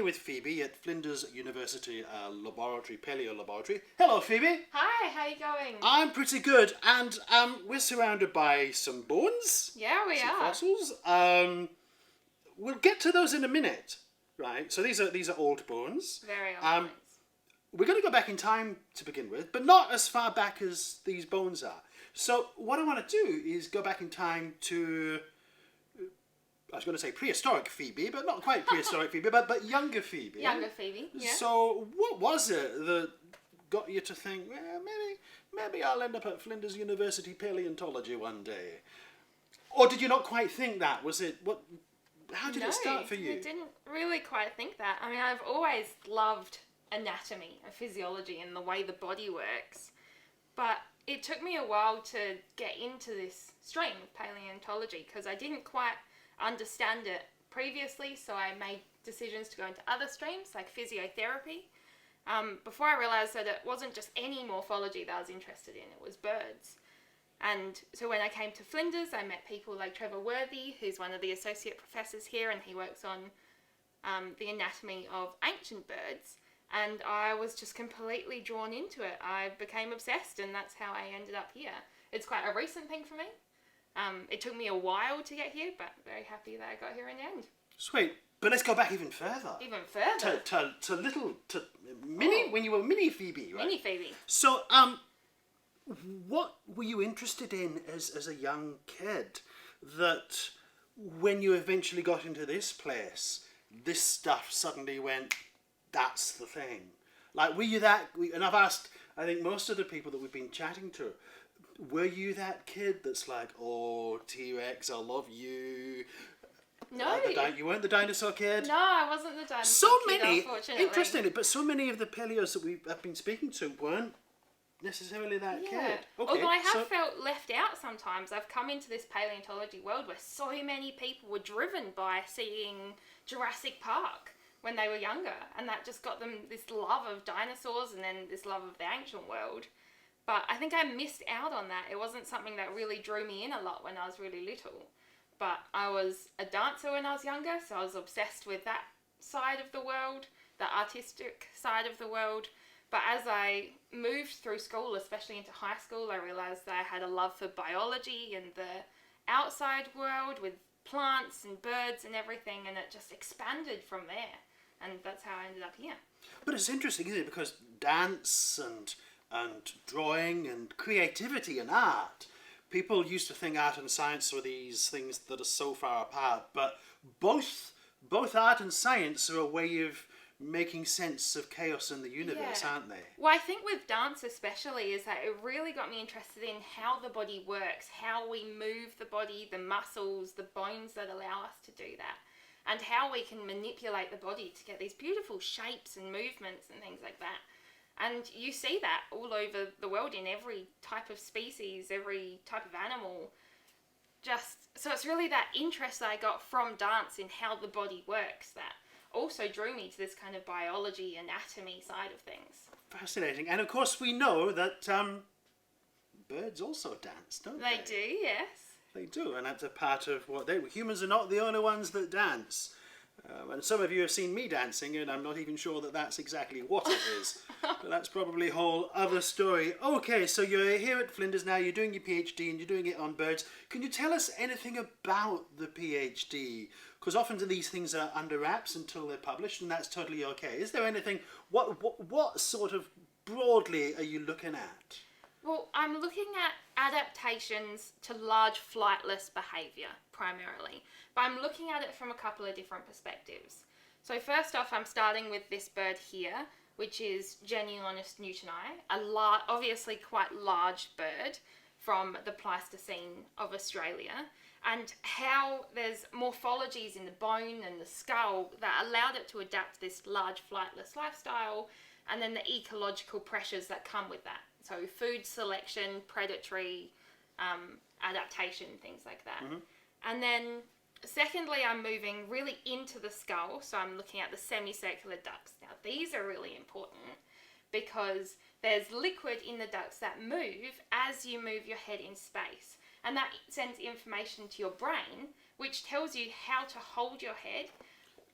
with Phoebe at Flinders University laboratory, Paleo laboratory. Hello, Phoebe. Hi, how you going? I'm pretty good, and we're surrounded by some bones. Yeah, we some are. Fossils. We'll get to those in a minute, right? So these are old bones. Very old bones. We're going to go back in time to begin with, but not as far back as these bones are. So what I want to do is go back in time to, I was going to say prehistoric Phoebe, but not quite prehistoric Phoebe, but younger Phoebe. Younger Phoebe, yeah. So what was it that got you to think, well, maybe I'll end up at Flinders University Palaeontology one day? Or did you not quite think that? How did it start for you? I didn't really quite think that. I mean, I've always loved anatomy and physiology and the way the body works, but it took me a while to get into this stream of paleontology because I didn't quite understand it previously, so I made decisions to go into other streams like physiotherapy before I realised that it wasn't just any morphology that I was interested in, it was birds. And so when I came to Flinders, I met people like Trevor Worthy, who's one of the associate professors here, and he works on the anatomy of ancient birds. And I was just completely drawn into it. I became obsessed, and that's how I ended up here. It's quite a recent thing for me. It took me a while to get here, but very happy that I got here in the end. Sweet. But let's go back even further. Even further? To mini, when you were mini Phoebe, right? Mini Phoebe. So, what were you interested in as a young kid that when you eventually got into this place, this stuff suddenly went, that's the thing? Like, were you that, and I've asked, I think most of the people that we've been chatting to, were you that kid that's like, oh, T-Rex, I love you? No. You weren't the dinosaur kid? No, I wasn't the dinosaur kid, unfortunately. Interestingly, but so many of the paleos that I've been speaking to weren't necessarily that kid. Okay, although I have felt left out sometimes. I've come into this paleontology world where so many people were driven by seeing Jurassic Park when they were younger, and that just got them this love of dinosaurs and then this love of the ancient world. But I think I missed out on that. It wasn't something that really drew me in a lot when I was really little. But I was a dancer when I was younger, so I was obsessed with that side of the world, the artistic side of the world. But as I moved through school, especially into high school, I realised that I had a love for biology and the outside world with plants and birds and everything, and it just expanded from there. And that's how I ended up here. But it's interesting, isn't it? Because dance and drawing and creativity and art, people used to think art and science were these things that are so far apart, but both art and science are a way of making sense of chaos in the universe, aren't they? Well, I think with dance especially is that it really got me interested in how the body works, how we move the body, the muscles, the bones that allow us to do that, and how we can manipulate the body to get these beautiful shapes and movements and things like that. And you see that all over the world in every type of species, every type of animal. So it's really that interest that I got from dance in how the body works that also drew me to this kind of biology, anatomy side of things. Fascinating. And of course we know that birds also dance, don't they? They do, yes. They do, and that's a part of what humans are not the only ones that dance. And some of you have seen me dancing, and I'm not even sure that that's exactly what it is. But that's probably a whole other story. Okay, so you're here at Flinders now, you're doing your PhD, and you're doing it on birds. Can you tell us anything about the PhD? Because often these things are under wraps until they're published, and that's totally okay. Is there anything, what sort of broadly are you looking at? Well, I'm looking at adaptations to large flightless behaviour, primarily. But I'm looking at it from a couple of different perspectives. So first off, I'm starting with this bird here, which is Genionus newtoni, obviously quite large bird from the Pleistocene of Australia, and how there's morphologies in the bone and the skull that allowed it to adapt to this large flightless lifestyle, and then the ecological pressures that come with that. So food selection, predatory adaptation, things like that. Mm-hmm. And then secondly, I'm moving really into the skull. So I'm looking at the semicircular ducts. Now these are really important because there's liquid in the ducts that move as you move your head in space. And that sends information to your brain, which tells you how to hold your head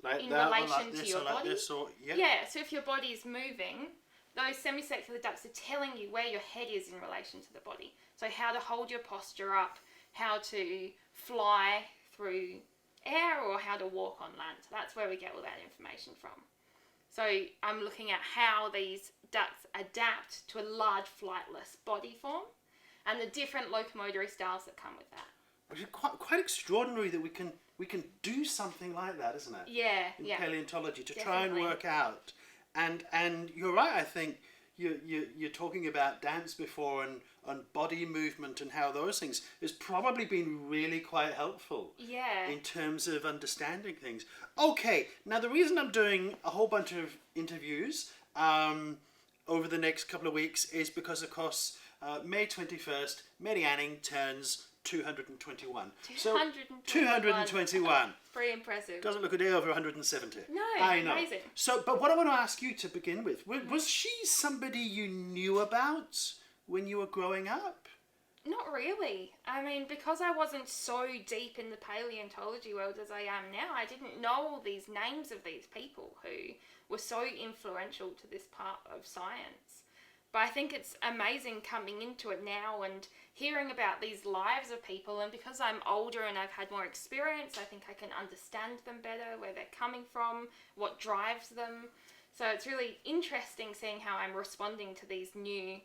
Like in that, or relation like to this, your or like body. this, or yeah. Yeah, so if your body is moving, those semicircular ducts are telling you where your head is in relation to the body. So how to hold your posture up, how to fly through air, or how to walk on land. So that's where we get all that information from. So I'm looking at how these ducks adapt to a large flightless body form and the different locomotory styles that come with that. Which is quite extraordinary that we can do something like that, isn't it? Yeah, In yeah. paleontology, to try and Definitely. work out. And you're right, I think you're talking about dance before and body movement and how those things has probably been really quite helpful. Yeah. In terms of understanding things. Okay, now the reason I'm doing a whole bunch of interviews over the next couple of weeks is because, of course, May 21st, Mary Anning turns 221. 221. Pretty impressive. Doesn't look a day over 170. No, I know. amazing. So, but what I want to ask you to begin with, was she somebody you knew about when you were growing up? Not really. I mean, because I wasn't so deep in the paleontology world as I am now, I didn't know all these names of these people who were so influential to this part of science. But I think it's amazing coming into it now and hearing about these lives of people, and because I'm older and I've had more experience, I think I can understand them better, where they're coming from, what drives them. So it's really interesting seeing how I'm responding to these new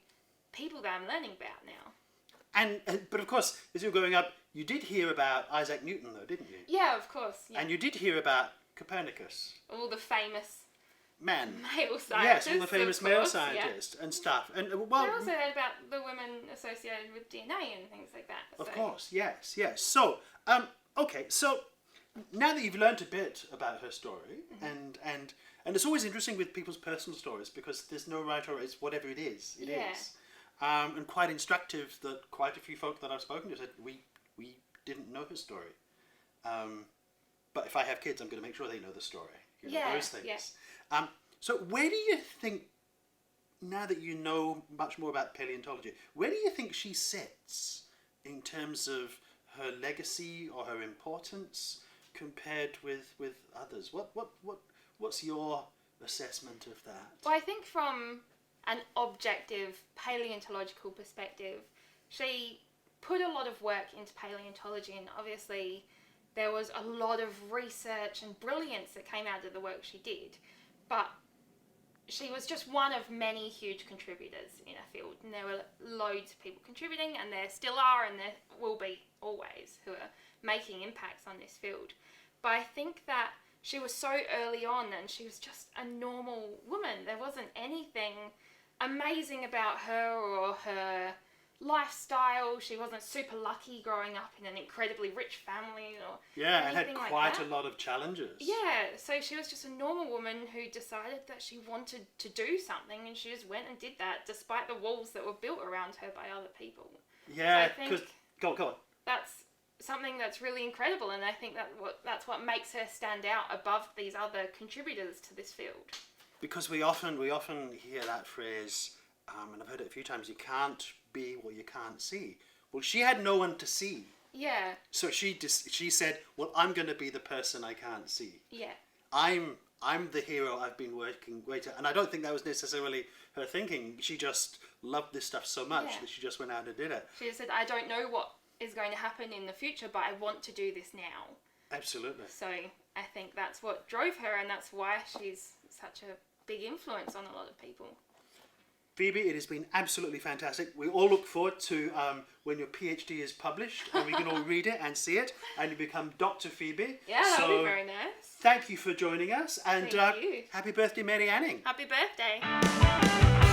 people that I'm learning about now. But of course, as you were growing up, you did hear about Isaac Newton, though, didn't you? Yeah, of course. Yeah. And you did hear about Copernicus. All the famous Men. male Yes, scientists. all the famous of male course, scientists and stuff. And Yeah. I also heard about the women associated with DNA and things like that. of course, yes. So, okay, so now that you've learnt a bit about her story, and it's always interesting with people's personal stories because there's no right or it's whatever it is, it Yeah. is. And quite instructive that quite a few folk that I've spoken to said we didn't know her story. But if I have kids, I'm going to make sure they know the story. You know, Yeah, those things. yeah. So where do you think, now that you know much more about paleontology, where do you think she sits in terms of her legacy or her importance compared with others? What's your assessment of that? Well, I think from an objective paleontological perspective, she put a lot of work into paleontology, and obviously there was a lot of research and brilliance that came out of the work she did. But she was just one of many huge contributors in a field, and there were loads of people contributing, and there still are, and there will be always, who are making impacts on this field. But I think that she was so early on, and she was just a normal woman. There wasn't anything amazing about her or her lifestyle. She wasn't super lucky growing up in an incredibly rich family or And had anything like quite that. a lot of challenges. Yeah, so she was just a normal woman who decided that she wanted to do something, and she just went and did that despite the walls that were built around her by other people. Yeah, So I because think go on. that's something that's really incredible, and I think that's what makes her stand out above these other contributors to this field. Because we often hear that phrase, and I've heard it a few times. You can't be what you can't see. Well, she had no one to see, Yeah, so she said, "Well, I'm going to be the person I can't see. yeah. I'm the hero I've been working greater." And I don't think that was necessarily her thinking. She just loved this stuff so much Yeah. that she just went out and did it. She just said, I don't know what is going to happen in the future, but I want to do this now. Absolutely. So I think that's what drove her, and that's why she's such a big influence on a lot of people. Phoebe, it has been absolutely fantastic. We all look forward to when your PhD is published and we can all read it and see it and you become Dr. Phoebe. Yeah, that would be very nice. Thank you for joining us, and Thank you. happy birthday, Mary Anning. Happy birthday.